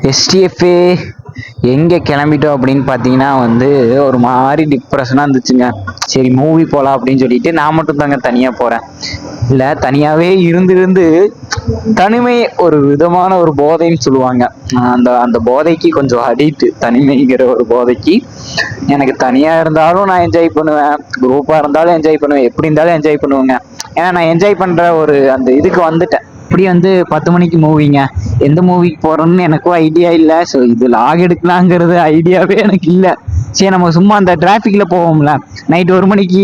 எஸ்டிஎஃப்ஏ எங்கே கிளம்பிட்டோம் அப்படின்னு பார்த்தீங்கன்னா ஒரு மாதிரி டிப்ரெஷனாக இருந்துச்சுங்க. சரி மூவி போகலாம் அப்படின்னு சொல்லிட்டு நான் மட்டும் தாங்க தனியாக போகிறேன். இல்லை தனியாகவே இருந்து தனிமை ஒரு விதமான ஒரு போதைன்னு சொல்லுவாங்க. அந்த அந்த போதைக்கு கொஞ்சம் அடிக்ட், தனிமைங்கிற ஒரு போதைக்கு. எனக்கு தனியாக இருந்தாலும் நான் என்ஜாய் பண்ணுவேன், குரூப்பாக இருந்தாலும் என்ஜாய் பண்ணுவேன், எப்படி இருந்தாலும் என்ஜாய் பண்ணுவேங்க. ஏன்னா நான் என்ஜாய் பண்ணுற ஒரு அந்த இதுக்கு வந்துட்டேன். இப்படி 10 மணிக்கு மூவிங்க, எந்த மூவிக்கு போகிறோன்னு எனக்கும் ஐடியா இல்லை. ஸோ இது லாக் எடுக்கலாங்கிறது ஐடியாவே எனக்கு இல்லை. சரி நம்ம சும்மா அந்த டிராஃபிக்கில் போவோம்ல, நைட் 1 மணிக்கு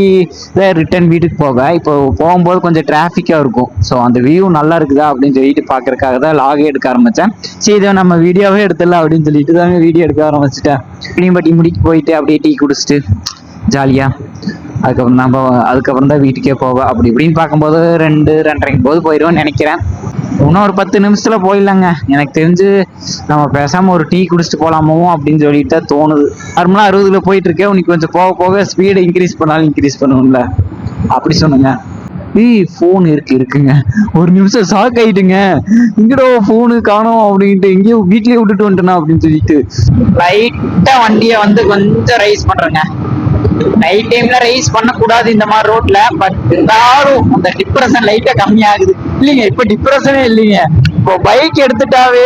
தான் ரிட்டர்ன் வீட்டுக்கு போக, இப்போ போகும்போது கொஞ்சம் டிராஃபிக்காக இருக்கும். ஸோ அந்த வியூ நல்லா இருக்குதா அப்படின்னு சொல்லிட்டு பார்க்கறதுக்காக தான் லாகே எடுக்க ஆரம்பித்தேன். சரி இதை நம்ம வீடியோவே எடுத்துடலாம் அப்படின்னு சொல்லிட்டு தாங்க வீடியோ எடுக்க ஆரம்பிச்சிட்டேன். இப்படி முடிக்கு போயிட்டு அப்படியே டீ குடிச்சிட்டு ஜாலியாக அதுக்கப்புறம் தான் வீட்டுக்கே போவேன். அப்படி இப்படின்னு பார்க்கும்போது 2-2:30 போது போயிடுவேன்னு நினைக்கிறேன். இன்னும் ஒரு 10 நிமிஷத்துல போயிடலாங்க. எனக்கு தெரிஞ்சு நம்ம பேசாம ஒரு டீ குடிச்சிட்டு போலாமோ அப்படின்னு சொல்லிட்டு தோணுது. நார்மலா 60ல போயிட்டு இருக்கேன், உனக்கு கொஞ்சம் போக போக ஸ்பீடை இன்க்ரீஸ் பண்ணாலும் இன்க்ரீஸ் பண்ணுவோம்ல, அப்படி சொன்னுங்க. ஃபோன் இருக்குங்க. ஒரு நிமிஷம் ஷாக் ஆயிட்டுங்க, இங்கடோ ஃபோனு காணோம் அப்படின்ட்டு எங்கேயோ வீட்லயே விட்டுட்டு வந்துட்டேனா அப்படின்னு சொல்லிட்டு லைட்டா வண்டியை கொஞ்சம் ரைஸ் பண்றேங்க. நைட் டைம்ல ரைஸ் பண்ணக்கூடாது இந்த மாதிரி ரோட்ல, பட் இருந்தாலும் அந்த டிப்ரெஷன் லைட்டா கம்மியாகுது. இல்லைங்க இப்ப டிப்ரெஷனே இல்லைங்க, இப்போ பைக் எடுத்துட்டாவே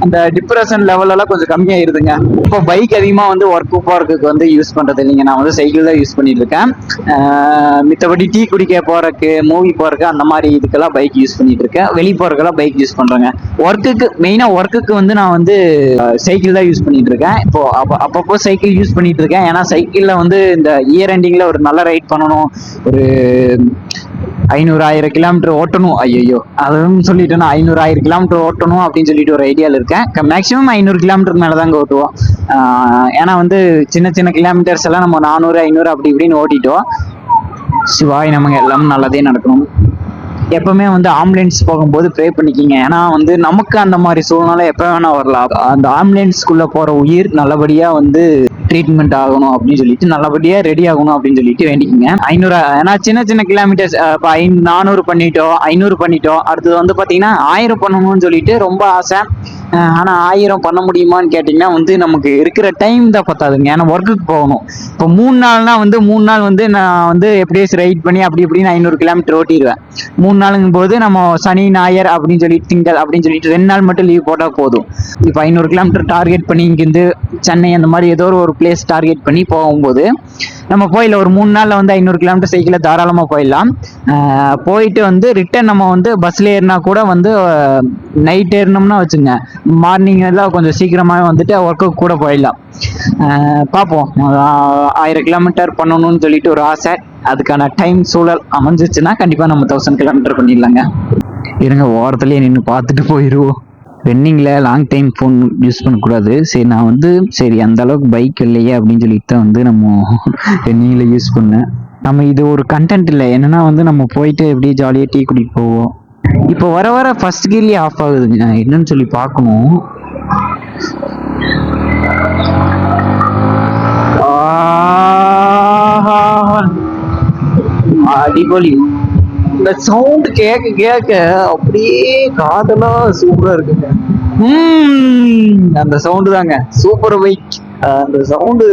அந்த டிப்ரெஷன் லெவல் எல்லாம் கொஞ்சம் கம்மியாயிருதுங்க. இப்போ பைக் அதிகமா ஒர்க் போறதுக்கு யூஸ் பண்றது இல்லைங்க. நான் சைக்கிள் தான் யூஸ் பண்ணிட்டு இருக்கேன். மித்தபடி டீ குடிக்க போறதுக்கு, மூவி போறதுக்கு அந்த மாதிரி இதுக்கெல்லாம் பைக் யூஸ் பண்ணிட்டு இருக்கேன். வெளியே போறதுக்கெல்லாம் பைக் யூஸ் பண்றேங்க. ஒர்க்குக்கு மெயினா ஒர்க்குக்கு நான் சைக்கிள் தான் யூஸ் பண்ணிட்டு இருக்கேன். இப்போ அப்பப்போ சைக்கிள் யூஸ் பண்ணிட்டு இருக்கேன். ஏன்னா சைக்கிள்ல இந்த இயர் எண்டிங்ல ஒரு நல்ல ரைட் பண்ணணும், ஒரு 500-1000 கிலோமீட்டர் ஓட்டணும். ஐயோ அதுவும் சொல்லிட்டேன்னா 500-1000 கிலோமீட்டர் ஓட்டணும் அப்படின்னு சொல்லிட்டு ஒரு ஐடியாவில் இருக்கேன். மேக்ஸிமம் 500 கிலோமீட்டருக்கு மேலே தாங்க ஓட்டுவோம். ஏன்னா சின்ன சின்ன கிலோமீட்டர்ஸ் எல்லாம் நம்ம 400-500 அப்படி இப்படின்னு ஓட்டிட்டோம். சிவாய் நமக்கு எல்லாம் நல்லதே நடக்கணும். எப்பவுமே ஆம்புலன்ஸ் போகும்போது ப்ரே பண்ணிக்கிங்க. ஏன்னா நமக்கு அந்த மாதிரி சூழ்நிலை எப்போ வேணா வரலாம். அந்த ஆம்புலன்ஸ்குள்ள போற உயிர் நல்லபடியா ட்ரீட்மெண்ட் ஆகணும் அப்படின்னு சொல்லிட்டு, நல்லபடியா ரெடி ஆகணும் அப்படின்னு சொல்லிட்டு வேண்டிக்கிங்க. 500, ஏன்னா சின்ன சின்ன கிலோமீட்டர்ஸ், இப்போ 400 பண்ணிட்டோம், 500 பண்ணிட்டோம், அடுத்தது பாத்தீங்கன்னா 1000 பண்ணணும்னு சொல்லிட்டு ரொம்ப ஆசை. ஆனா 1000 பண்ண முடியுமான்னு கேட்டீங்கன்னா நமக்கு இருக்கிற டைம் தான் பத்தாதுங்க. ஏன்னா ஒர்க்குக்கு போகணும். இப்போ 3 நாள்னா 3 நாள் நான் எப்படியே ரைட் பண்ணி அப்படி இப்படின்னு 500 கிலோமீட்டர் ஓட்டிடுவேன். 3 நாளுங்கும் போது நம்ம சனி ஞாயிறு அப்படின்னு சொல்லிட்டு திங்கள் அப்படின்னு சொல்லிட்டு 2 நாள் மட்டும் லீவ் போட்டா போதும். இப்போ 500 கிலோமீட்டர் டார்கெட் பண்ணி இங்கிருந்து சென்னை அந்த மாதிரி ஏதோ ஒரு பிளேஸ் டார்கெட் பண்ணி போகும்போது நம்ம போயிடல. ஒரு 3 நாள்ல 500 கிலோமீட்டர் சைக்கிள தாராளமா போயிடலாம். போயிட்டு ரிட்டர்ன் நம்ம பஸ்ல ஏறினா கூட நைட் ஏறினோம்னா வச்சுங்க, மார்னிங் எல்லாம் கொஞ்சம் சிக்கிரமாவே ஒர்க்கு கூட போயிடலாம். பார்ப்போம். 1000 கிலோமீட்டர் பண்ணணும்னு சொல்லிட்டு ஒரு ஆசை. அதுக்கான டைம் சூழல் அமைஞ்சிச்சுன்னா கண்டிப்பா நம்ம 1000 கிலோமீட்டர் பண்ணிடலாங்க. இருங்க ஓரத்துலயே நின்று பார்த்துட்டு போயிடுவோம். ரன்னிங்ல லாங் டைம் ஃபோன் யூஸ் பண்ணக்கூடாது. சரி நான் சரி அந்த அளவுக்கு பைக் இல்லையே அப்படின்னு சொல்லிட்டு தான் நம்ம ரன்னிங்ல யூஸ் பண்ணேன். நம்ம இது ஒரு கண்டென்ட் இல்லை, என்னன்னா நம்ம போயிட்டு எப்படியே ஜாலியாக டீ குடிக்க போவோம். இப்போ வர வர ஃபர்ஸ்ட் கியர்லயே ஆஃப் ஆகுதுங்க, என்னன்னு சொல்லி பார்க்கணும். அடிபொலி. இந்த சவுண்ட் கேட்க கேட்க அப்படியே காதெல்லாம் சூப்பரா இருக்குங்க. அந்த சவுண்டு தாங்க சூப்பர் பைக். அந்த சவுண்டு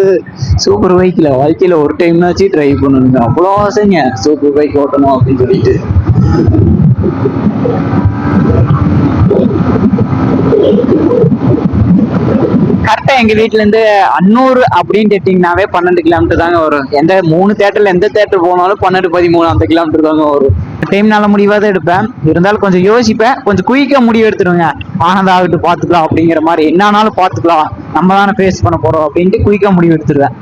சூப்பர் பைக்ல வாழ்க்கையில ஒரு டைம்னாச்சு ட்ரை பண்ணணுங்க. அவ்வளோ ஆசைங்க சூப்பர் பைக் ஓட்டணும் அப்படின்னு சொல்லிட்டு. கரெக்டா எங்க வீட்டுல இருந்து அன்னூர் அப்படின்னு கேட்டீங்கன்னாவே 12 கிலோமீட்டர் தாங்க வரும். 3 தேட்டர்ல எந்த தேட்டர் போனாலும் 12-13 அந்த கிலோமீட்டர் தாங்க வரும். டைம் நல்ல முடிவாத எடுப்பேன், இருந்தாலும் கொஞ்சம் யோசிப்பேன், கொஞ்சம் குயிக்கா முடிவு எடுத்துடுவேங்க. ஆனந்தா ஆகட்டும் பாத்துக்கலாம் அப்படிங்கிற மாதிரி, என்னானாலும் பாத்துக்கலாம், நம்ம தானே ஃபேஸ் பண்ண போறோம் அப்படின்ட்டு குயிக்கா முடிவு எடுத்துடுவேன்.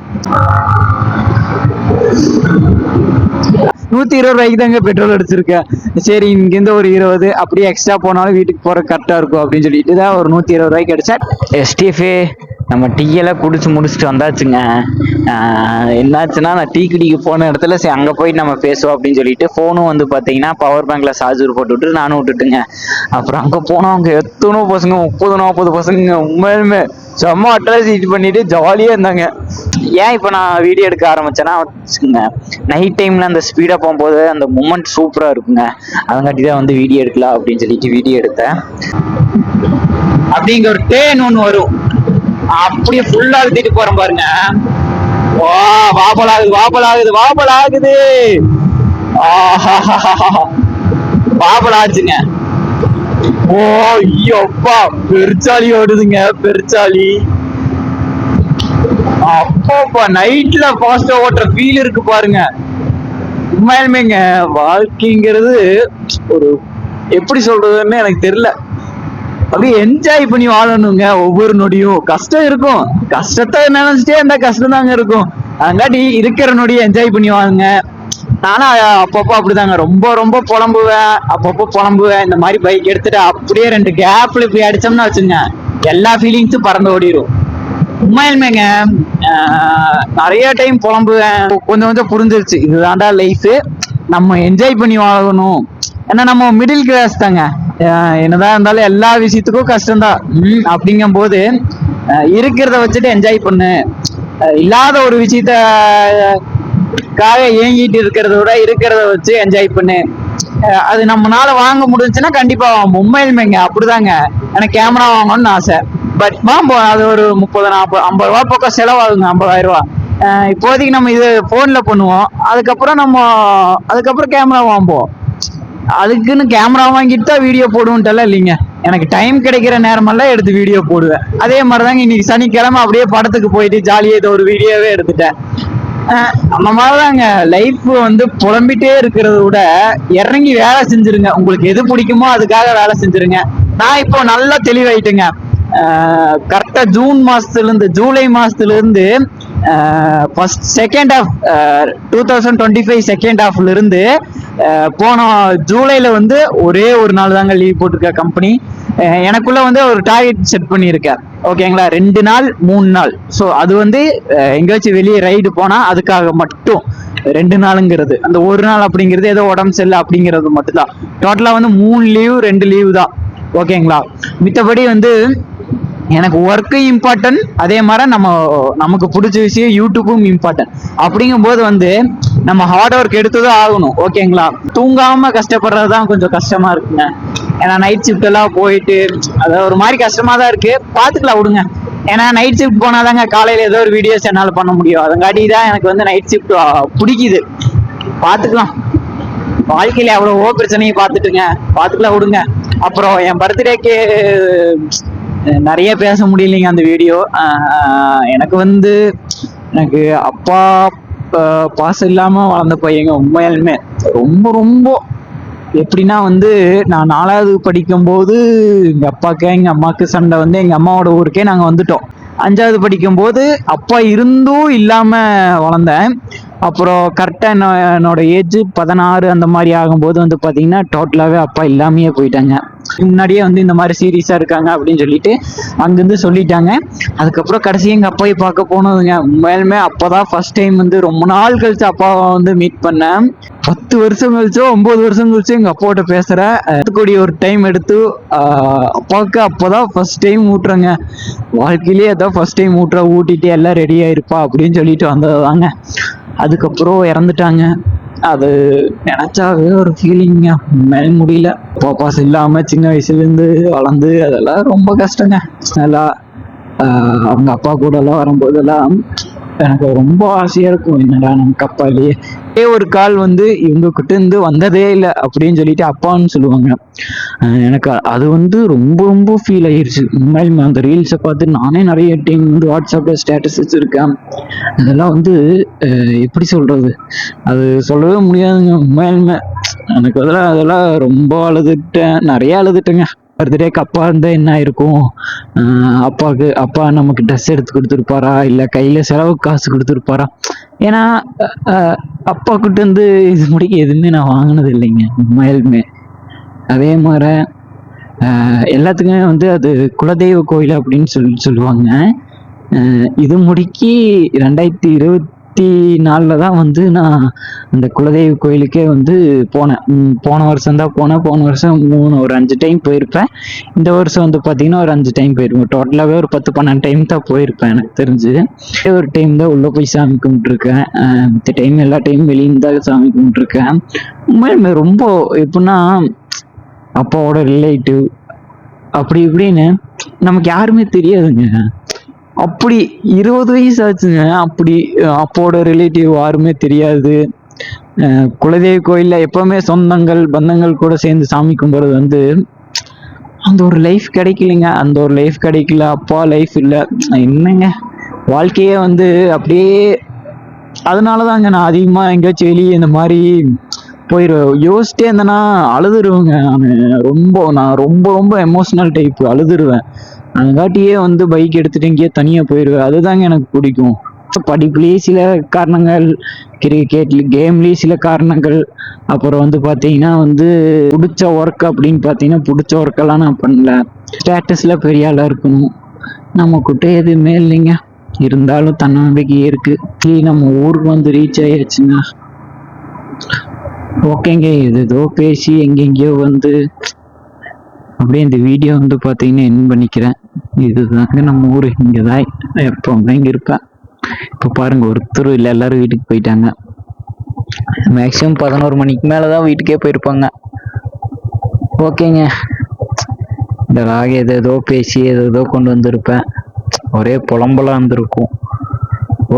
120 ரூபாய்க்கு தாங்க பெட்ரோல் அடிச்சிருக்கேன். சரி இங்கிருந்து ஒரு 20 அப்படியே எக்ஸ்ட்ரா போனாலும் வீட்டுக்கு போற கரெக்டா இருக்கும் அப்படின்னு சொல்லிட்டு தான் ஒரு 120 ரூபாய்க்கு அடிச்சேன். எஸ்டிஎஃப்ஏ நம்ம டீயெல்லாம் குடிச்சு முடிச்சுட்டு வந்தாச்சுங்க. என்னாச்சுன்னா நான் டீ குடிக்க போன இடத்துல சரி அங்கே போயிட்டு நம்ம பேசுவோம் அப்படின்னு சொல்லிட்டு ஃபோனும் பார்த்தீங்கன்னா பவர் பேங்க்ல சார்ஜர் போட்டு விட்டு நானும் விட்டுட்டுங்க. அப்புறம் அங்கே போனோம், அங்கே எத்தனோ பசங்க, 30-40 பசங்க உண்மையுமே செம்ம அட்ராசிட்டி பண்ணிட்டு ஜாலியாக இருந்தாங்க. ஏன் இப்போ நான் வீடியோ எடுக்க ஆரம்பிச்சேன்னா வச்சுக்கோங்க, நைட் டைம்ல அந்த ஸ்பீடாக போகும்போது அந்த மூமெண்ட் சூப்பராக இருக்குங்க. அதங்காட்டி தான் வீடியோ எடுக்கலாம் அப்படின்னு சொல்லிட்டு வீடியோ எடுத்தேன். அப்படிங்கிற ஒரு டேன் ஒண்ணு வரும். அப்படியே ஃபுல்லா அழுத்திட்டு போறேன் பாருங்க. வா வாபல் ஆகுது வாபல் ஆகுது வாபல் ஆகுது. வாபல் ஆச்சுங்க. ஓ ஐயோப்பா, பெருச்சாலி ஓடுதுங்க பெருச்சாலி. அப்பப்பா நைட்ல ஃபாஸ்டா ஓட்டுற ஃபீல் இருக்கு பாருங்க. உண்மையாலுமேங்க வாழ்க்கைங்கிறது ஒரு எப்படி சொல்றதுன்னு எனக்கு தெரியல. அப்படியே என்ஜாய் பண்ணி வாழணுங்க. ஒவ்வொரு நொடியும் கஷ்டம் இருக்கும், கஷ்டத்தை நினைச்சிட்டே இருந்தா கஷ்டம் தாங்க இருக்கும். அதங்காட்டி இருக்கிற நொடியை என்ஜாய் பண்ணி வாங்க. நானும் அப்பப்போ அப்படிதாங்க ரொம்ப ரொம்ப புலம்புவேன். அப்பப்போ புலம்புவேன். இந்த மாதிரி பைக் எடுத்துட்டு அப்படியே 2 கேப்ல இப்படி அடிச்சோம்னா வச்சுங்க, எல்லா ஃபீலிங்ஸும் பறந்து ஓடிடும். உண்மையிலுமேங்க நிறைய டைம் புலம்புவேன். கொஞ்சம் கொஞ்சம் புரிஞ்சிருச்சு, இதுதான்டா லைஃப், நம்ம என்ஜாய் பண்ணி வாழணும். ஏன்னா நம்ம மிடில் கிளாஸ் தாங்க. என்னதான் இருந்தாலும் எல்லா விஷயத்துக்கும் கஷ்டம்தான். அப்படிங்கும் போது இருக்கிறத வச்சுட்டு என்ஜாய் பண்ணு. இல்லாத ஒரு விஷயத்துக்காக ஏங்கிட்டு இருக்கிறத விட இருக்கிறத வச்சு என்ஜாய் பண்ணு. அது நம்மளால வாங்க முடிஞ்சுன்னா கண்டிப்பா உண்மையிலுமேங்க அப்படிதாங்க. எனக்கு கேமரா வாங்கணும்னு ஆசை. பட் அது ஒரு 30-40-50 ரூபா பக்கம் செலவாகுங்க. 50,000 ரூபா. இப்போதைக்கு நம்ம இது போன்ல பண்ணுவோம். அதுக்கப்புறம் கேமரா வாங்குவோம். அதுக்குன்னு கேமரா வாங்கிட்டு தான் வீடியோ போடுவோன்ட்டெல்லாம் இல்லைங்க. எனக்கு டைம் கிடைக்கிற நேரமெல்லாம் எடுத்து வீடியோ போடுவேன். அதே மாதிரிதாங்க இன்னைக்கு சனிக்கிழமை அப்படியே படத்துக்கு போயிட்டு ஜாலியாக ஏதோ ஒரு வீடியோவே எடுத்துட்டேன். அந்த மாதிரிதாங்க லைஃப் வந்து புலம்பிட்டே இருக்கிறத விட இறங்கி வேலை செஞ்சிருங்க. உங்களுக்கு எது பிடிக்குமோ அதுக்காக வேலை செஞ்சிருங்க. நான் இப்போ நல்லா தெளிவாயிட்டுங்க. கரெக்டா ஜூலை மாசத்துல இருந்து செகண்ட் ஹாஃப் 2025 செகண்ட் ஹாஃப்ல இருந்து போன ஜூலைல வந்து ஒரே ஒரு நாள் தாங்க லீவ் போட்டிருக்க கம்பெனி. எனக்குள்ள வந்து ஒரு டார்கெட் செட் பண்ணியிருக்கேன். ஓகேங்களா, 2 நாள் 3 நாள். ஸோ அது வந்து எங்கேயாச்சும் வெளியே ரைடு போனா அதுக்காக மட்டும் 2 நாளுங்கிறது. அந்த ஒரு நாள் அப்படிங்கிறது ஏதோ உடம்பு சரியில்லை அப்படிங்கிறது மட்டும்தான். டோட்டலா வந்து 3 லீவ் 2 லீவ் தான். ஓகேங்களா, மித்தபடி வந்து எனக்கு ஒர்க்கு இம்பார்ட்டன்ட். அதே மாதிரி நமக்கு பிடிச்ச விஷயம் யூடியூப்பும் இம்பார்ட்டன்ட். அப்படிங்கும் போது வந்து நம்ம ஹார்ட் ஒர்க் எடுத்துதான் ஆகணும். ஓகேங்களா, தூங்காம கஷ்டப்படுறதுதான் கொஞ்சம் கஷ்டமா இருக்குங்க. ஏன்னா நைட் ஷிஃப்ட் எல்லாம் போயிட்டு அது ஒரு மாதிரி கஷ்டமா தான் இருக்கு. பாத்துக்கலாம் விடுங்க. ஏன்னா நைட் ஷிஃப்ட் போனாதாங்க காலையில ஏதோ ஒரு வீடியோஸ் என்னால பண்ண முடியும். அதங்காட்டி தான் எனக்கு வந்து நைட் ஷிஃப்ட் பிடிக்குது. பாத்துக்கலாம். வாழ்க்கையில எவ்வளவோ பிரச்சனையை பார்த்துட்டுங்க. பாத்துக்கலாம் விடுங்க. அப்புறம் என் பர்த்டேக்கு நிறைய பேச முடியலைங்க அந்த வீடியோ. எனக்கு அப்பா பாசம் இல்லாம வளர்ந்த பையங்க. உண்மையாலுமே ரொம்ப ரொம்ப எப்படின்னா வந்து நான் 4வது படிக்கும் போது எங்க அப்பாக்கு எங்க அம்மாவுக்கு சண்டை வந்து எங்க அம்மாவோட ஊருக்கே நாங்க வந்துட்டோம். 5வது படிக்கும் போது அப்பா இருந்தும் இல்லாம வளர்ந்தேன். அப்புறம் கரெக்டா என்னோட ஏஜ் 16 அந்த மாதிரி ஆகும்போது வந்து பாத்தீங்கன்னா டோட்டலாவே அப்பா இல்லாமையே போயிட்டாங்க. முன்னாடியே வந்து இந்த மாதிரி சீரியஸா இருக்காங்க அப்படின்னு சொல்லிட்டு அங்கிருந்து சொல்லிட்டாங்க. அதுக்கப்புறம் கடைசி எங்க அப்பாவை பார்க்க போனதுங்க. உண்மையிலுமே அப்பதான் ஃபர்ஸ்ட் டைம் வந்து ரொம்ப நாள் கழிச்சு அப்பாவை வந்து மீட் பண்ணேன். 10 வருஷம் கழிச்சோ 9 வருஷம் கழிச்சோ எங்க அப்பாவோட பேசுறேன். கூடிய ஒரு டைம் எடுத்து அப்பாவுக்கு அப்பதான் ஃபர்ஸ்ட் டைம் ஊட்டுறேங்க. வாழ்க்கையிலேயே அதான் ஃபர்ஸ்ட் டைம் ஊட்டிட்டு எல்லாம் ரெடி ஆயிருப்பா அப்படின்னு சொல்லிட்டு வந்ததுதாங்க. அதுக்கப்புறம் இறந்துட்டாங்க. அது நினைச்சாவே ஒரு ஃபீலிங்க. மேல முடியல. பாப்பாஸ் இல்லாம சின்ன வயசுல இருந்து வளர்ந்து அதெல்லாம் ரொம்ப கஷ்டங்க. நல்லா அவங்க அப்பா கூட எல்லாம் வரும்போதெல்லாம் எனக்கு ரொம்ப ஆசையா இருக்கும். என்னடா நமக்கு அப்பா இல்லையே. ஒரு கால் வந்து இவங்க கிட்ட இருந்து வந்ததே இல்லை அப்படின்னு சொல்லிட்டு அப்பான்னு சொல்லுவாங்க. எனக்கு அது வந்து ரொம்ப ரொம்ப ஃபீல் ஆயிருச்சு. உண்மையிலுமே அந்த ரீல்ஸை பார்த்து நானே நிறைய டைம் வந்து வாட்ஸ்அப்ல ஸ்டேட்டஸ் வச்சிருக்கேன். அதெல்லாம் வந்து எப்படி சொல்றது, அது சொல்லவே முடியாதுங்க. உண்மையிலுமே எனக்கு அதெல்லாம் ரொம்ப அழுதுட்டேன். நிறைய அழுதுட்டேங்க. பர்த்டேக்கு அப்பா இருந்தா என்ன ஆயிருக்கும். அப்பா நமக்கு ட்ரெஸ் எடுத்து கொடுத்துருப்பாரா, இல்ல கையில செலவுக்கு காசு கொடுத்துருப்பாரா. ஏன்னா அப்பா கிட்ட இருந்து இது முடிக்க எதுவுமே நான் வாங்கினது இல்லைங்க. உண்மையிலுமே அதே மாதிரி எல்லாத்துக்குமே வந்து அது குலதெய்வ கோயில் அப்படின்னு சொல்லுவாங்க. இது முடிக்கி 2024 தான் வந்து நான் அந்த குலதெய்வ கோயிலுக்கே வந்து போனேன். போன வருஷம் தான் போனேன். போன வருஷம் ஒரு 5 டைம் போயிருப்பேன். இந்த வருஷம் வந்து பார்த்தீங்கன்னா ஒரு 5 டைம் போயிருப்பேன். டோட்டலாகவே ஒரு 10-12 டைம் தான் போயிருப்பேன் எனக்கு தெரிஞ்சு. ஒரு டைம் தான் உள்ளே போய் சாமி கும்பிட்டுருக்கேன். இந்த டைம் எல்லா டைமும் வெளியே தான் சாமி கும்பிட்டுருக்கேன். உண்மையுமே ரொம்ப எப்படின்னா அப்பாவோட ரிலேட்டிவ் அப்படி இப்படின்னு நமக்கு யாருமே தெரியாதுங்க. அப்படி 20 வயசு ஆச்சுங்க. அப்படி அப்போட ரிலேட்டிவ் யாருமே தெரியாது. குலதெய்வ கோயில்ல எப்பவுமே சொந்தங்கள் பந்தங்கள் கூட சேர்ந்து சாமி கும்பிடுறது வந்து அந்த ஒரு லைஃப் கிடைக்கலைங்க. அந்த ஒரு லைஃப் கிடைக்கல. அப்பா லைஃப் இல்ல. என்னங்க வாழ்க்கையே வந்து அப்படியே. அதனாலதாங்க நான் அதிகமா எங்கேயாச்சும் வெளியே இந்த மாதிரி போயிடுவேன். யோசிச்சிட்டே இருந்தேன்னா அழுதுருவேங்க. நான் ரொம்ப ரொம்ப எமோஷனல் டைப், அழுதுருவேன். அதுங்காட்டியே வந்து பைக் எடுத்துட்டு எங்கேயே தனியா போயிடுவேன். அதுதாங்க எனக்கு பிடிக்கும். படிப்புலயே சில காரணங்கள், கிரிக்கெட்ல கேம்லயே சில காரணங்கள், அப்புறம் வந்து பாத்தீங்கன்னா வந்து பிடிச்ச ஒர்க் அப்படின்னு பாத்தீங்கன்னா பிடிச்ச ஒர்க்கெல்லாம் நான் பண்ணல. ஸ்டேட்டஸ்ல பெரிய ஆளா இருக்கணும், நம்ம கிட்ட எதுவுமே இல்லைங்க. இருந்தாலும் தன்னம்பிக்கை இருக்கு. நம்ம ஊருக்கு வந்து ரீச் ஆயாச்சுங்க. ஓகேங்க, ஏதோ பேசி எங்கெங்கயோ வந்து அப்படியே இந்த வீடியோ வந்து பாத்தீங்கன்னா என் பண்ணிக்கிறேன். இதுதாங்க நம்ம ஊரு. இங்கதான் எப்பவுமே இங்க இருப்பேன். இப்ப பாருங்க, ஒருத்தரும் இல்லை, எல்லாரும் வீட்டுக்கு போயிட்டாங்க. மேக்சிமம் 11 மணிக்கு மேலதான் வீட்டுக்கே போயிருப்பாங்க. ஓகேங்க, இந்த ராக ஏதோ பேசி ஏதோ கொண்டு வந்திருப்பேன். ஒரே புலம்பலா இருந்திருக்கும்.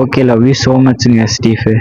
ஓகே, லவ் யூ சோ மச்ங்க ஸ்டீஃபு.